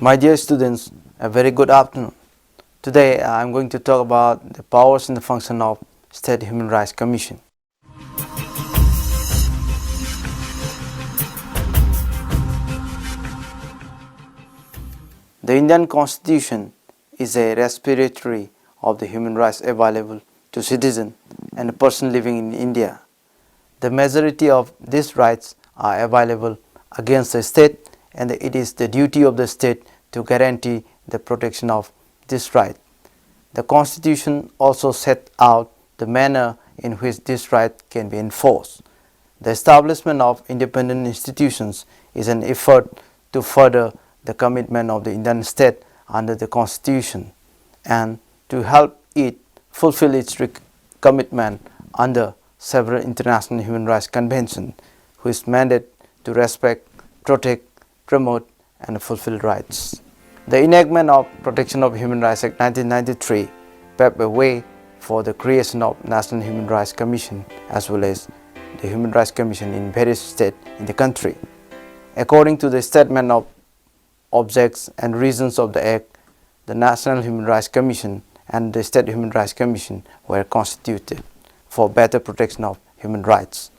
My dear students, a very good afternoon. Today I am going to talk about the powers and the function of State Human Rights Commission. The Indian Constitution is a respiratory of the human rights available to citizens and a person living in India. The majority of these rights are available against the state, and it is the duty of the state to guarantee the protection of this right. The Constitution also sets out the manner in which this right can be enforced. The establishment of independent institutions is an effort to further the commitment of the Indian state under the Constitution and to help it fulfill its commitment under several international human rights conventions, which mandate to respect, protect, promote and fulfill rights. The enactment of Protection of Human Rights Act 1993 paved the way for the creation of National Human Rights Commission as well as the Human Rights Commission in various states in the country. According to the statement of objects and reasons of the Act, the National Human Rights Commission and the State Human Rights Commission were constituted for better protection of human rights.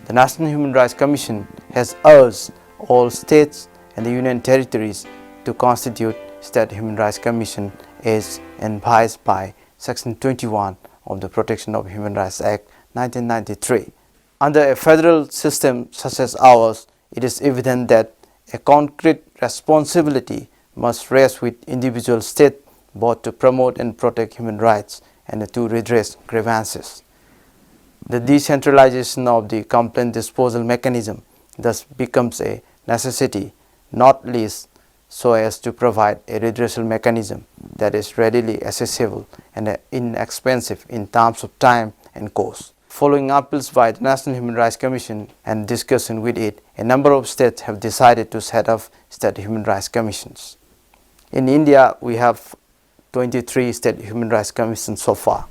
The National Human Rights Commission has urged all states and the Union territories to constitute State Human Rights Commission as advised by Section 21 of the Protection of Human Rights Act 1993. Under a federal system such as ours, it is evident that a concrete responsibility must rest with individual states both to promote and protect human rights and to redress grievances. The decentralization of the complaint disposal mechanism thus becomes a necessity, not least so as to provide a redressal mechanism that is readily accessible and inexpensive in terms of time and cost. Following appeals by the National Human Rights Commission and discussion with it, a number of states have decided to set up state human rights commissions. In India, we have 23 state human rights commissions so far.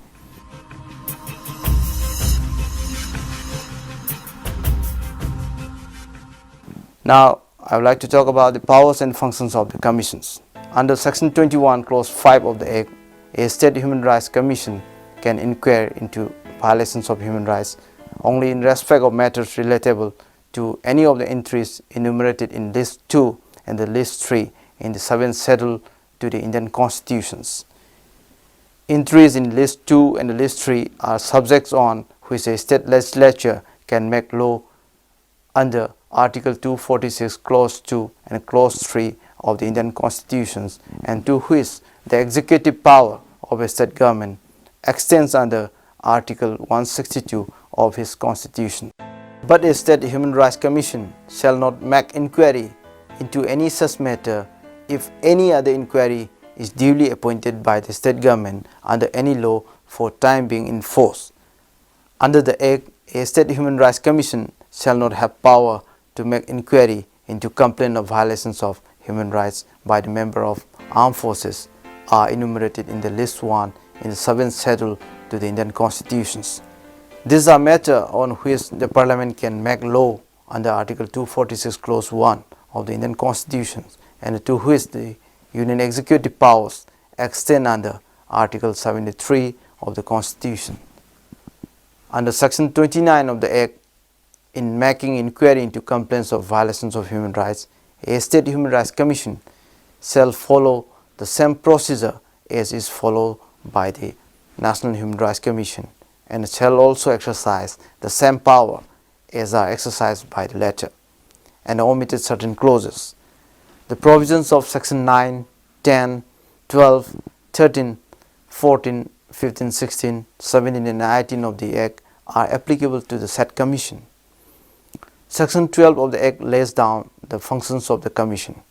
Now, I would like to talk about the powers and functions of the commissions. Under Section 21, Clause 5 of the Act, a State Human Rights Commission can inquire into violations of human rights only in respect of matters relatable to any of the entries enumerated in List 2 and the List 3 in the 7th Schedule to the Indian Constitutions. Entries in List 2 and the List 3 are subjects on which a state legislature can make law under Article 246, Clause 2 and Clause 3 of the Indian Constitutions, and to which the executive power of a state government extends under Article 162 of his Constitution. But a State Human Rights Commission shall not make inquiry into any such matter if any other inquiry is duly appointed by the state government under any law for time being in force. Under the Act, a State Human Rights Commission shall not have power to make inquiry into complaint of violations of human rights by the member of armed forces are enumerated in the List 1 in the 7th Schedule to the Indian Constitutions. These are matters on which the Parliament can make law under Article 246, Clause 1 of the Indian Constitution, and to which the Union executive powers extend under Article 73 of the Constitution. Under Section 29 of the Act, in making inquiry into complaints of violations of human rights, a State Human Rights Commission shall follow the same procedure as is followed by the National Human Rights Commission, and shall also exercise the same power as are exercised by the latter, and omitted certain clauses. The provisions of Section 9, 10, 12, 13, 14, 15, 16, 17 and 18 of the Act are applicable to the said Commission. Section 12 of the Act lays down the functions of the Commission.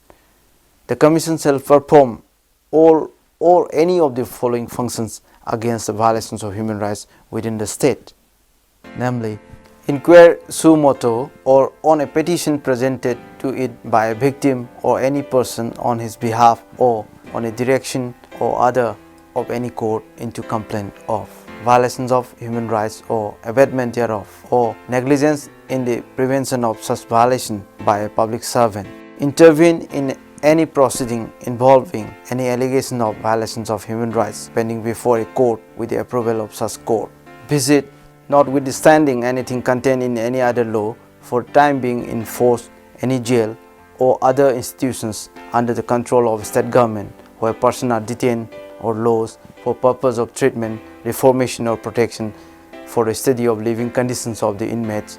The Commission shall perform all or any of the following functions against the violations of human rights within the state, namely, inquire suo motu or on a petition presented to it by a victim or any person on his behalf or on a direction or other of any court into complaint of violations of human rights or abatement thereof or negligence in the prevention of such violation by a public servant, intervene in any proceeding involving any allegation of violations of human rights pending before a court with the approval of such court. Visit, notwithstanding anything contained in any other law, for time being enforced any jail or other institutions under the control of state government where persons are detained or laws for purpose of treatment, reformation or protection for the study of living conditions of the inmates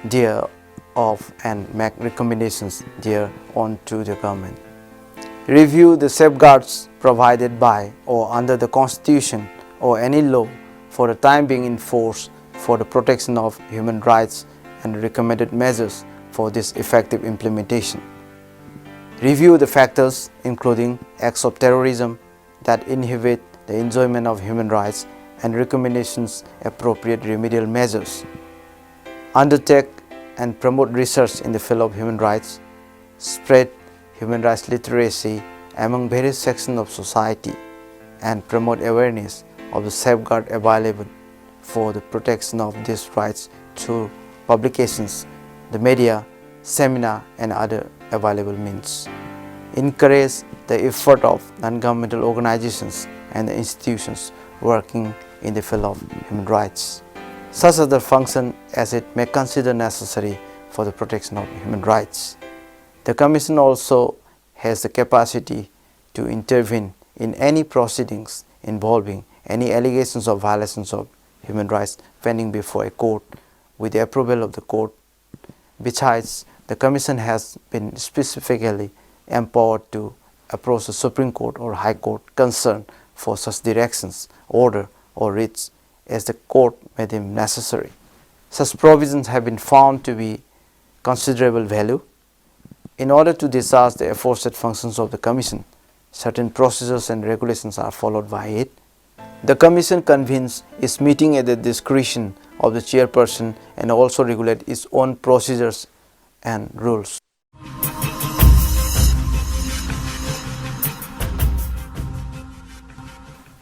thereof and make recommendations thereon to the government. Review the safeguards provided by or under the Constitution or any law for the time being in force for the protection of human rights and recommended measures for this effective implementation. Review the factors including acts of terrorism that inhibit the enjoyment of human rights and recommendations appropriate remedial measures. Undertake and promote research in the field of human rights. Spread human rights literacy among various sections of society and promote awareness of the safeguard available for the protection of these rights through publications, the media, seminar and other available means. Encourage the effort of non-governmental organizations and the institutions working in the field of human rights, such other function as it may consider necessary for the protection of human rights. The Commission also has the capacity to intervene in any proceedings involving any allegations of violations of human rights pending before a court with the approval of the court. Besides, the Commission has been specifically empowered to approach the Supreme Court or High Court concerned for such directions, order or writs as the court may deem necessary. Such provisions have been found to be considerable value. In order to discharge the aforesaid functions of the Commission, certain procedures and regulations are followed by it. The Commission convenes its meeting at the discretion of the chairperson and also regulate its own procedures and rules.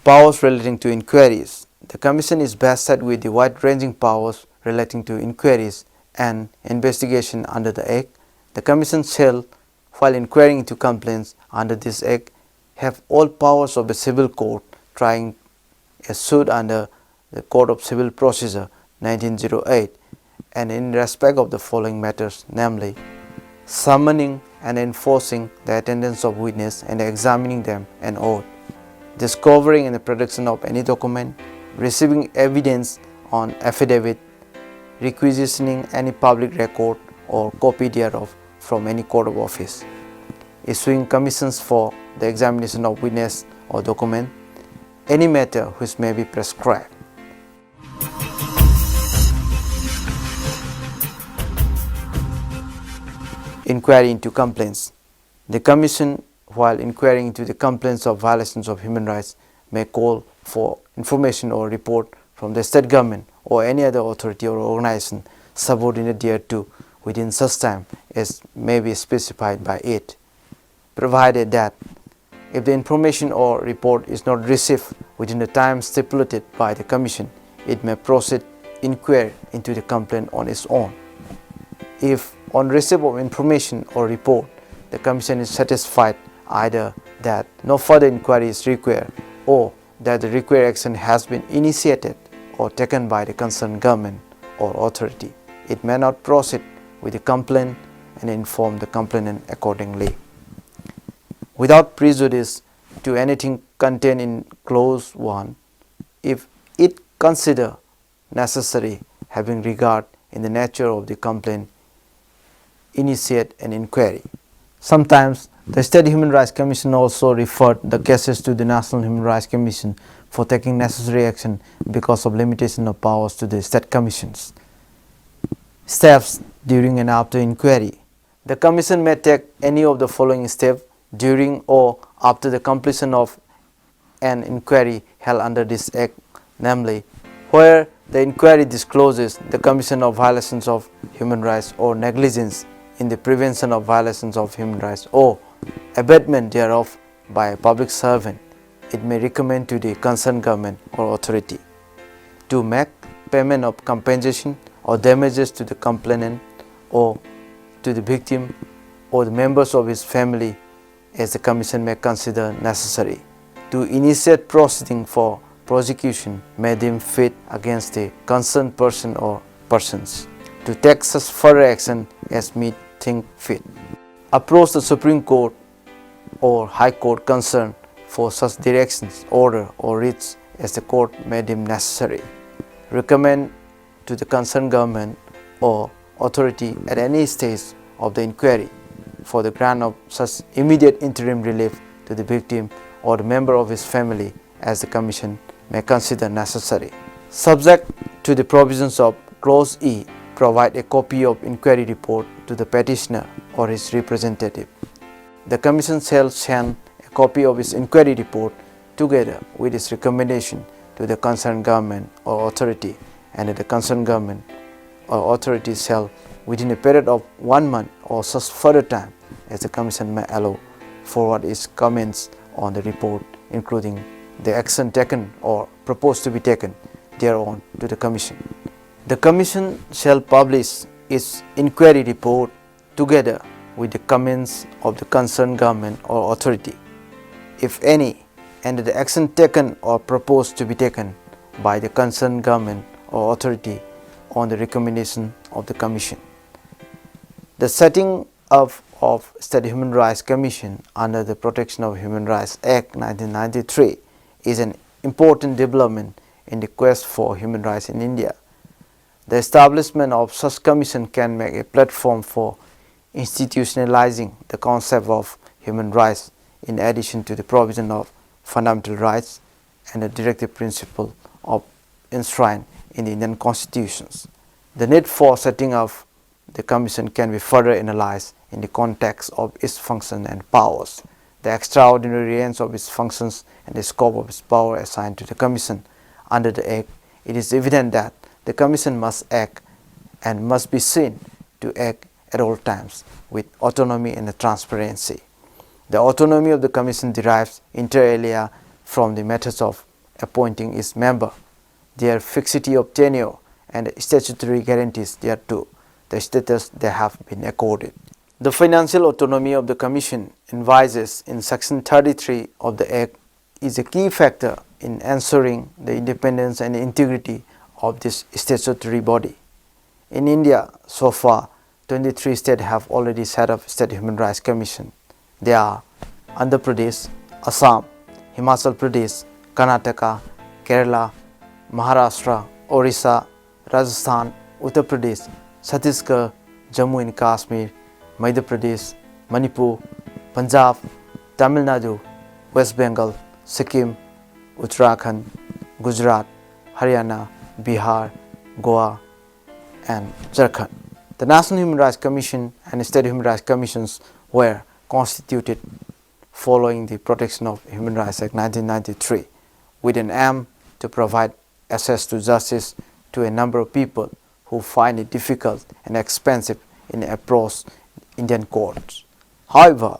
Powers relating to inquiries. The Commission is vested with the wide-ranging powers relating to inquiries and investigation under the Act. The Commission shall, while inquiring into complaints under this Act, have all powers of a civil court trying a suit under the Code of Civil Procedure 1908 and in respect of the following matters, namely, summoning and enforcing the attendance of witness and examining them an oath, discovering and the production of any document, receiving evidence on affidavit, requisitioning any public record or copy thereof from any court of office, issuing commissions for the examination of witness or document, any matter which may be prescribed. Inquiry into complaints. The Commission, while inquiring into the complaints of violations of human rights, may call for information or report from the state government or any other authority or organization subordinate thereto within such time as may be specified by it, provided that if the information or report is not received within the time stipulated by the Commission, it may proceed inquiry into the complaint on its own. If on receipt of information or report, the Commission is satisfied either that no further inquiry is required or that the required action has been initiated or taken by the concerned government or authority, it may not proceed with the complaint and inform the complainant accordingly. Without prejudice to anything contained in Clause 1, if it consider necessary, having regard in the nature of the complaint, initiate an inquiry. Sometimes the State Human Rights Commission also referred the cases to the National Human Rights Commission for taking necessary action because of limitation of powers to the State Commissions. Steps during and after inquiry. The Commission may take any of the following steps during or after the completion of an inquiry held under this Act, namely, where the inquiry discloses the commission of violations of human rights or negligence in the prevention of violations of human rights or abatement thereof by a public servant, it may recommend to the concerned government or authority to make payment of compensation or damages to the complainant or to the victim or the members of his family as the Commission may consider necessary, to initiate proceeding for prosecution may deem fit against a concerned person or persons, to take such further action as may think fit, approach the Supreme Court or High Court concerned for such directions, order or writs as the court may deem necessary, recommend to the concerned government or authority at any stage of the inquiry for the grant of such immediate interim relief to the victim or the member of his family as the Commission may consider necessary. Subject to the provisions of Clause E, provide a copy of inquiry report to the petitioner or his representative. The Commission shall send a copy of its inquiry report together with its recommendation to the concerned government or authority, and the concerned government or authority shall, within a period of 1 month or such further time as the Commission may allow, forward its comments on the report, including the action taken or proposed to be taken thereon to the Commission. The Commission shall publish its inquiry report together with the comments of the concerned government or authority, if any, and the action taken or proposed to be taken by the concerned government or authority on the recommendation of the Commission. The setting up of State Human Rights Commission under the Protection of Human Rights Act 1993 is an important development in the quest for human rights in India. The establishment of such commission can make a platform for institutionalizing the concept of human rights in addition to the provision of fundamental rights and the directive principle of enshrined in the Indian constitutions. The need for setting up the Commission can be further analyzed in the context of its function and powers, the extraordinary range of its functions and the scope of its power assigned to the Commission under the Act. It is evident that the Commission must act and must be seen to act at all times with autonomy and transparency. The autonomy of the Commission derives inter alia from the methods of appointing its member, their fixity of tenure, and the statutory guarantees thereto, the status they have been accorded. The financial autonomy of the Commission envisages in Section 33 of the Act is a key factor in ensuring the independence and integrity of this statutory body. In India, so far, 23 states have already set up State Human Rights Commission. They are Andhra Pradesh, Assam, Himachal Pradesh, Karnataka, Kerala, Maharashtra, Orissa, Rajasthan, Uttar Pradesh, Chhattisgarh, Jammu and Kashmir, Madhya Pradesh, Manipur, Punjab, Tamil Nadu, West Bengal, Sikkim, Uttarakhand, Gujarat, Haryana, Bihar, Goa, and Jharkhand. The National Human Rights Commission and State Human Rights Commissions were constituted following the Protection of Human Rights Act 1993 with an aim to provide access to justice to a number of people who find it difficult and expensive in approach Indian courts. However,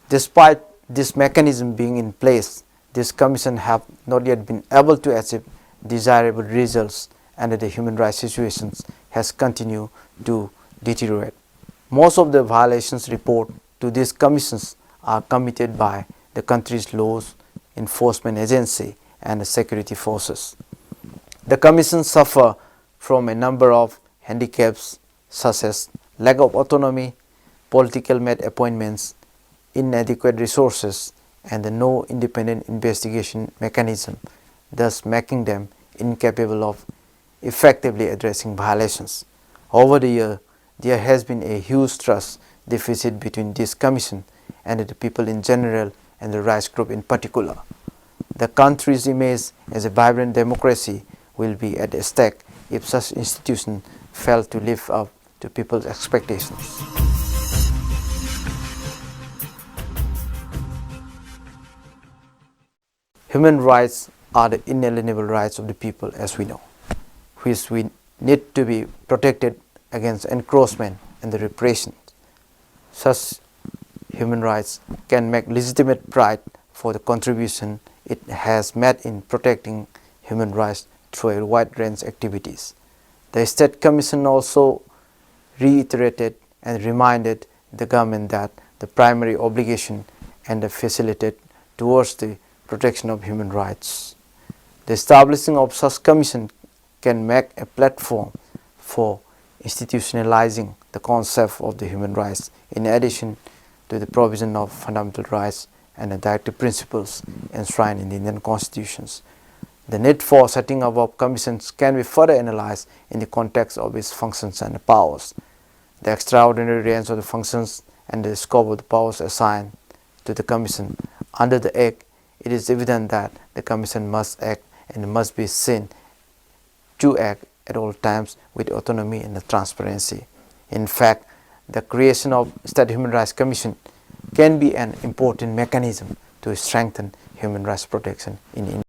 despite this mechanism being in place, this commission have not yet been able to achieve desirable results, and the human rights situations has continued to deteriorate. Most of the violations reported to these commissions are committed by the country's laws enforcement agency and the security forces. The commissions suffer from a number of handicaps such as lack of autonomy, political made appointments, inadequate resources, and no independent investigation mechanism, thus making them incapable of effectively addressing violations. Over the year, there has been a huge trust deficit between this commission and the people in general and the rights group in particular. The country's image as a vibrant democracy will be at stake if such institutions fail to live up to people's expectations. Human rights are the inalienable rights of the people, as we know, which we need to be protected against encroachment and the repression. Such human rights can make legitimate pride for the contribution it has made in protecting human rights through a wide range of activities. The State Commission also reiterated and reminded the government that the primary obligation and facilitate towards the protection of human rights. The establishing of such commission can make a platform for institutionalizing the concept of the human rights in addition to the provision of fundamental rights and the directive principles enshrined in the Indian constitutions. The need for setting up of commissions can be further analyzed in the context of its functions and powers. The extraordinary range of the functions and the scope of the powers assigned to the Commission under the Act, it is evident that the Commission must act and must be seen to act at all times with autonomy and transparency. In fact, the creation of State Human Rights Commission can be an important mechanism to strengthen human rights protection in India.